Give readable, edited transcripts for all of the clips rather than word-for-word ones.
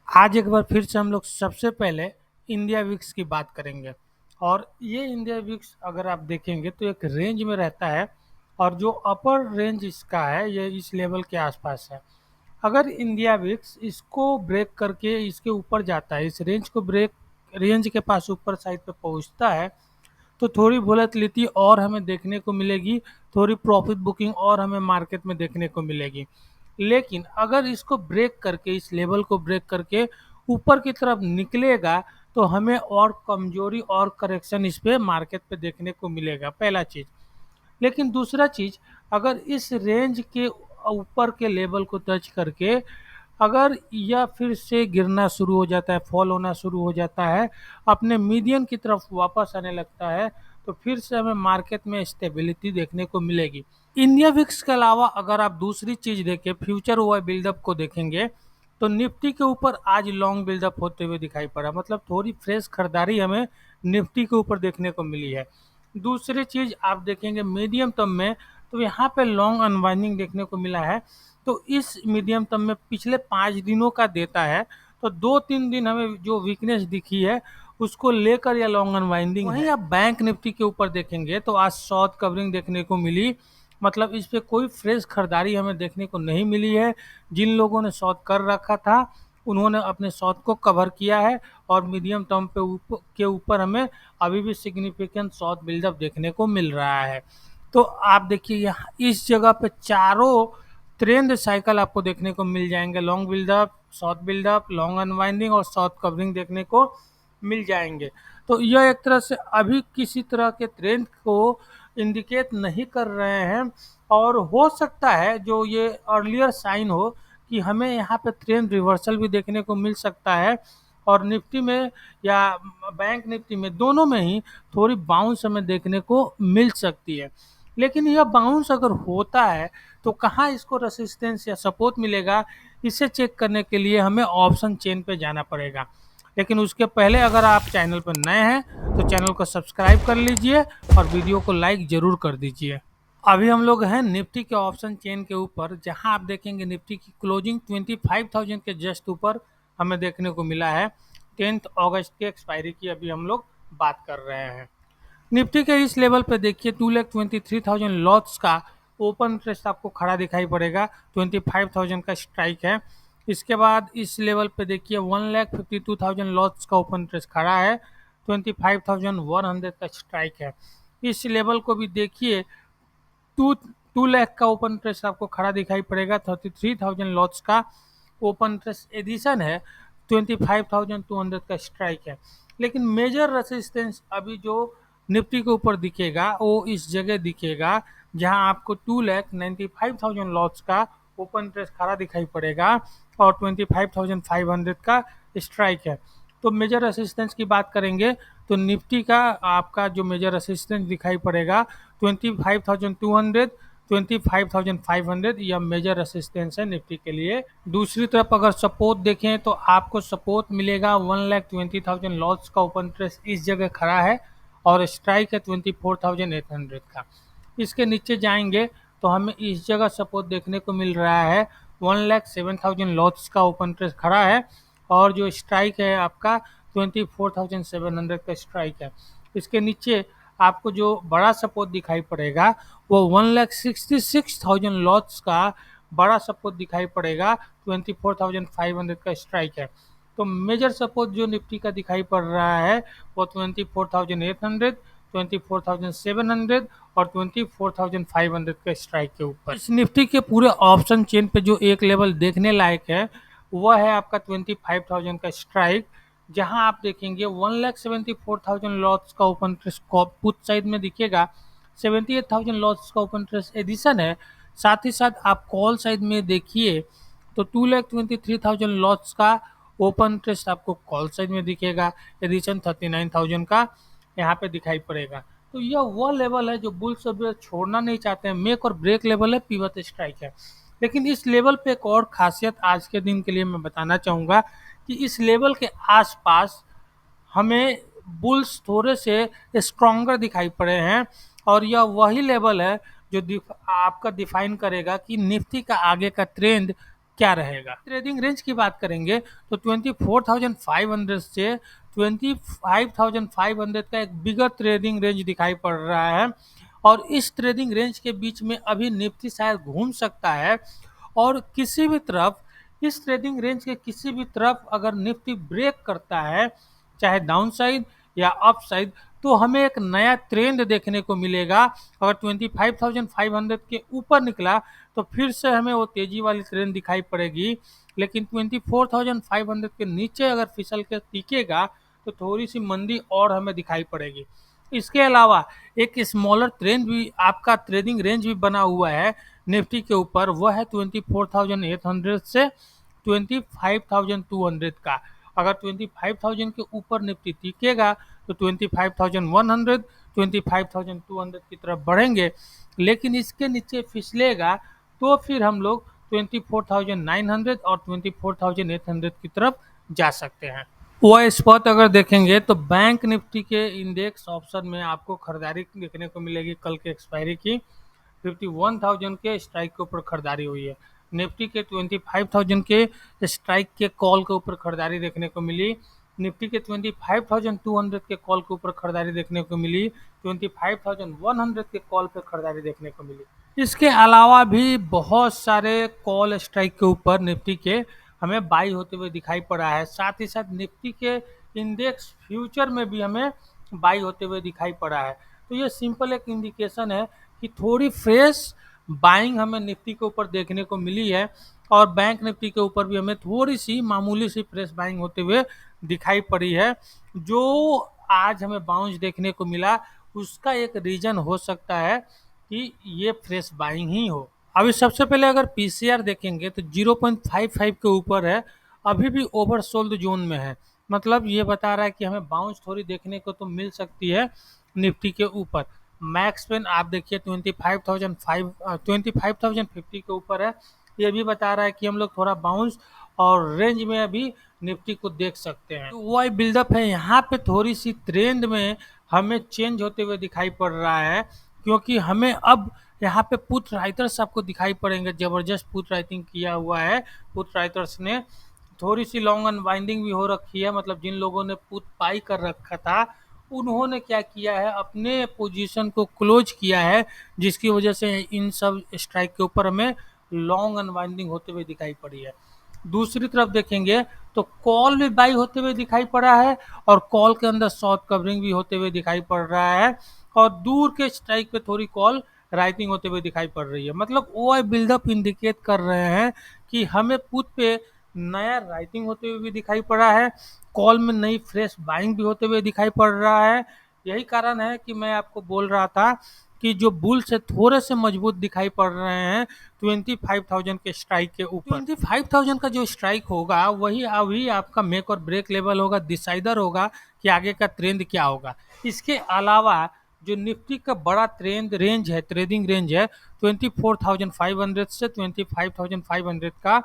आज एक बार फिर से हम लोग सबसे पहले इंडिया विक्स की बात करेंगे। और ये इंडिया विक्स अगर आप देखेंगे तो एक रेंज में रहता है, और जो अपर रेंज इसका है ये इस लेवल के आसपास है। अगर इंडिया विक्स इसको ब्रेक करके इसके ऊपर जाता है, इस रेंज को ब्रेक, रेंज के पास ऊपर साइड पे पहुंचता है, तो थोड़ी वोलेटिलिटी और हमें देखने को मिलेगी, थोड़ी प्रॉफिट बुकिंग और हमें मार्केट में देखने को मिलेगी। लेकिन अगर इसको ब्रेक करके, इस लेवल को ब्रेक करके ऊपर की तरफ निकलेगा, तो हमें और कमजोरी और करेक्शन इस पे मार्केट पे देखने को मिलेगा, पहला चीज़। लेकिन दूसरा चीज़, अगर इस रेंज के ऊपर के लेवल को टच करके अगर यह फिर से गिरना शुरू हो जाता है, फॉल होना शुरू हो जाता है, अपने मीडियन की तरफ वापस आने लगता है, तो फिर से हमें मार्केट में स्टेबिलिटी देखने को मिलेगी। इंडिया विक्स के अलावा अगर आप दूसरी चीज़ देखें, फ्यूचर हुआ बिल्डअप को देखेंगे, तो निफ्टी के ऊपर आज लॉन्ग बिल्डअप होते हुए दिखाई पड़ा, मतलब थोड़ी फ्रेश खरीदारी हमें निफ्टी के ऊपर देखने को मिली है। दूसरी चीज़ आप देखेंगे मीडियम टर्म में, तो यहाँ पे लॉन्ग अनवाइंडिंग देखने को मिला है। तो इस मीडियम टर्म में पिछले 5 दिनों का देता है, तो 2-3 दिन हमें जो वीकनेस दिखी है उसको लेकर यह लॉन्ग अनवाइंडिंग है। वहीं आप बैंक निफ्टी के ऊपर देखेंगे तो आज शॉर्ट कवरिंग देखने को मिली, मतलब इस पे कोई फ्रेश खरीदारी हमें देखने को नहीं मिली है। जिन लोगों ने शॉर्ट कर रखा था उन्होंने अपने शॉर्ट को कवर किया है, और मीडियम टर्म पे के ऊपर हमें अभी भी सिग्निफिकेंट शॉर्ट बिल्डअप देखने को मिल रहा है। तो आप देखिए यहाँ इस जगह पे चारों ट्रेंड साइकिल आपको देखने को मिल जाएंगे, long buildup, short buildup, long unwinding और शॉर्ट कवरिंग देखने को मिल जाएंगे। तो यह एक तरह से अभी किसी तरह के ट्रेंड को इंडिकेट नहीं कर रहे हैं, और हो सकता है जो ये अर्लियर साइन हो कि हमें यहाँ पे ट्रेंड रिवर्सल भी देखने को मिल सकता है, और निफ्टी में या बैंक निफ्टी में, दोनों में ही थोड़ी बाउंस हमें देखने को मिल सकती है। लेकिन यह बाउंस अगर होता है तो कहाँ इसको रेसिस्टेंस या सपोर्ट मिलेगा, इसे चेक करने के लिए हमें ऑप्शन चेन पे जाना पड़ेगा। लेकिन उसके पहले अगर आप चैनल पर नए हैं तो चैनल को सब्सक्राइब कर लीजिए और वीडियो को लाइक ज़रूर कर दीजिए। अभी हम लोग हैं निफ्टी के ऑप्शन चेन के ऊपर, जहां आप देखेंगे निफ्टी की क्लोजिंग 25,000 के जस्ट ऊपर हमें देखने को मिला है। 10 अगस्त के एक्सपायरी की अभी हम लोग बात कर रहे हैं। निफ्टी के इस लेवल पे देखिए 2,23,000 लॉट्स का ओपन इंटरेस्ट आपको खड़ा दिखाई पड़ेगा, 25,000 का स्ट्राइक है। इसके बाद इस लेवल पे देखिए 1,52,000 लॉट्स का ओपन इंटरेस्ट खड़ा है, 25,100 का स्ट्राइक है। इस लेवल को भी देखिए, टू 2 लाख का ओपन इंटरेस्ट आपको खड़ा दिखाई पड़ेगा, 33,000 लॉट्स का ओपन इंटरेस्ट एडिशन है, 25,200 का स्ट्राइक है। लेकिन मेजर रेसिस्टेंस अभी जो निफ्टी के ऊपर दिखेगा वो इस जगह दिखेगा, जहां आपको 2,95,000 लॉट्स का ओपन इंटरेस्ट खड़ा दिखाई पड़ेगा और 25,500 का स्ट्राइक है। तो मेजर रेसिस्टेंस की बात करेंगे तो निफ्टी का आपका जो मेजर रेसिस्टेंस दिखाई पड़ेगा 25,200, 25,500, यह मेजर रेसिस्टेंस है निफ्टी के लिए। दूसरी तरफ अगर सपोर्ट देखें तो आपको सपोर्ट मिलेगा 1,20,000 लॉट्स का ओपन इंटरेस्ट इस जगह खड़ा है, और स्ट्राइक है 24,800 का। इसके नीचे जाएंगे तो हमें इस जगह सपोर्ट देखने को मिल रहा है 1,07,000 लॉट्स का ओपन इंटरेस्ट खड़ा है, और जो स्ट्राइक है आपका 24,700 का स्ट्राइक है। इसके नीचे आपको जो बड़ा सपोर्ट दिखाई पड़ेगा वो 1,66,000 लॉट्स का बड़ा सपोर्ट दिखाई पड़ेगा, 24,500 का स्ट्राइक है। तो मेजर सपोर्ट जो निफ्टी का दिखाई पड़ रहा है वो 24,800, 24,700 और 24,500 का स्ट्राइक के ऊपर। इस निफ्टी के पूरे ऑप्शन चेन पे जो एक लेवल देखने लायक है वह है आपका 25,000 का स्ट्राइक, जहां आप देखेंगे 1,74,000 लॉट्स का ओपन इंटरेस्ट पुट साइड में दिखेगा, 78,000 लॉट्स का ओपन इंटरेस्ट एडिशन है। साथ ही साथ आप कॉल साइड में देखिए तो 2,23,000 लॉट्स का ओपन इंटरेस्ट आपको कॉल साइड में दिखेगा, एडिशन 39,000 का यहाँ पे दिखाई पड़ेगा। तो यह वह लेवल है जो बुल्स अभी छोड़ना नहीं चाहते हैं, मेक और ब्रेक लेवल है, पिवट स्ट्राइक है। लेकिन इस लेवल पे एक और खासियत आज के दिन के लिए मैं बताना चाहूँगा कि इस लेवल के आसपास हमें बुल्स थोड़े से स्ट्रॉन्गर दिखाई पड़े हैं, और यह वही लेवल है जो आपका डिफाइन करेगा कि निफ्टी का आगे का ट्रेंड क्या रहेगा। ट्रेडिंग रेंज की बात करेंगे तो 24,500 से 25,500 का एक बिगर ट्रेडिंग रेंज दिखाई पड़ रहा है, और इस ट्रेडिंग रेंज के बीच में अभी निफ्टी शायद घूम सकता है, और किसी भी तरफ, इस ट्रेडिंग रेंज के किसी भी तरफ अगर निफ्टी ब्रेक करता है, चाहे डाउन साइड या अप साइड, तो हमें एक नया ट्रेंड देखने को मिलेगा। अगर 25,500 के ऊपर निकला तो फिर से हमें वो तेजी वाली ट्रेंड दिखाई पड़ेगी, लेकिन 24,500 के नीचे अगर फिसल के टिकेगा तो थोड़ी सी मंदी और हमें दिखाई पड़ेगी। इसके अलावा एक स्मॉलर ट्रेंड भी, आपका ट्रेडिंग रेंज भी बना हुआ है निफ्टी के ऊपर, वह है 24,800 से 25,200 का। अगर 25,000 के ऊपर निफ्टी टिकेगा तो 25,100, 25,200 की तरफ बढ़ेंगे, लेकिन इसके नीचे फिसलेगा तो फिर हम लोग 24,900 और 24,800 की तरफ जा सकते हैं। वो स्पॉट अगर देखेंगे तो बैंक निफ्टी के इंडेक्स ऑप्शन में आपको खरीदारी देखने को मिलेगी कल के एक्सपायरी की। 51,000 के स्ट्राइक के ऊपर खरीदारी हुई है। निफ्टी के 25,000 के स्ट्राइक के कॉल के ऊपर खरीदारी देखने को मिली। निफ्टी के 25,200 के कॉल के ऊपर खरीदारी देखने को मिली। 25,100 के कॉल पर खरीदारी देखने को मिली। इसके अलावा भी बहुत सारे कॉल स्ट्राइक के ऊपर निफ्टी के हमें बाई होते हुए दिखाई पड़ा है। साथ ही साथ निफ्टी के इंडेक्स फ्यूचर में भी हमें बाई होते हुए दिखाई पड़ा है। तो ये सिंपल एक इंडिकेशन है कि थोड़ी फ्रेश बाइंग हमें निफ्टी के ऊपर देखने को मिली है, और बैंक निफ्टी के ऊपर भी हमें थोड़ी सी मामूली सी फ्रेश बाइंग होते हुए दिखाई पड़ी है। जो आज हमें बाउंस देखने को मिला, उसका एक रीजन हो सकता है कि ये फ्रेश बाइंग ही हो। अभी सबसे पहले अगर पीसीआर देखेंगे तो 0.55 के ऊपर है, अभी भी ओवरसोल्ड जोन में है। मतलब ये बता रहा है कि हमें बाउंस थोड़ी देखने को तो मिल सकती है निफ्टी के ऊपर। मैक्स पेन आप देखिए 25,050 के ऊपर है, ये भी बता रहा है कि हम लोग थोड़ा बाउंस और रेंज में अभी निफ्टी को देख सकते हैं। तो वही बिल्डअप है, यहाँ पे थोड़ी सी ट्रेंड में हमें चेंज होते हुए दिखाई पड़ रहा है, क्योंकि हमें अब यहाँ पे पुट राइटर्स आपको दिखाई पड़ेंगे। जबरदस्त पुट राइटिंग किया हुआ है पुट राइटर्स ने। थोड़ी सी लॉन्ग अनवाइंडिंग भी हो रखी है, मतलब जिन लोगों ने पुट बाई कर रखा था उन्होंने क्या किया है, अपने पोजीशन को क्लोज किया है, जिसकी वजह से इन सब स्ट्राइक के ऊपर हमें लॉन्ग अनवाइंडिंग होते हुए दिखाई पड़ी है। दूसरी तरफ देखेंगे तो कॉल भी बाई होते हुए दिखाई पड़ा है, और कॉल के अंदर शॉर्ट कवरिंग भी होते हुए दिखाई पड़ रहा है, और दूर के स्ट्राइक पे थोड़ी कॉल राइटिंग होते हुए दिखाई पड़ रही है। मतलब ओ बिल्डअप इंडिकेट कर रहे हैं कि हमें पुट पे नया राइटिंग होते हुए भी दिखाई पड़ा है, कॉल में नई फ्रेश बाइंग भी होते हुए दिखाई पड़ रहा है। यही कारण है कि मैं आपको बोल रहा था कि जो बुल से थोड़े से मजबूत दिखाई पड़ रहे हैं 25,000 के स्ट्राइक के ऊपर। 25,000 का जो स्ट्राइक होगा वही अभी आपका मेक और ब्रेक लेवल होगा, डिसाइडर होगा कि आगे का ट्रेंड क्या होगा। इसके अलावा जो निफ्टी का बड़ा ट्रेंड रेंज है, ट्रेडिंग रेंज है 24,500 से 25,500 का,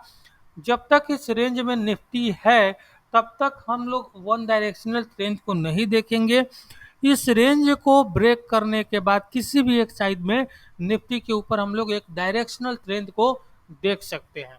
जब तक इस रेंज में निफ्टी है तब तक हम लोग वन डायरेक्शनल ट्रेंड को नहीं देखेंगे। इस रेंज को ब्रेक करने के बाद किसी भी एक साइड में निफ्टी के ऊपर हम लोग एक डायरेक्शनल ट्रेंड को देख सकते हैं।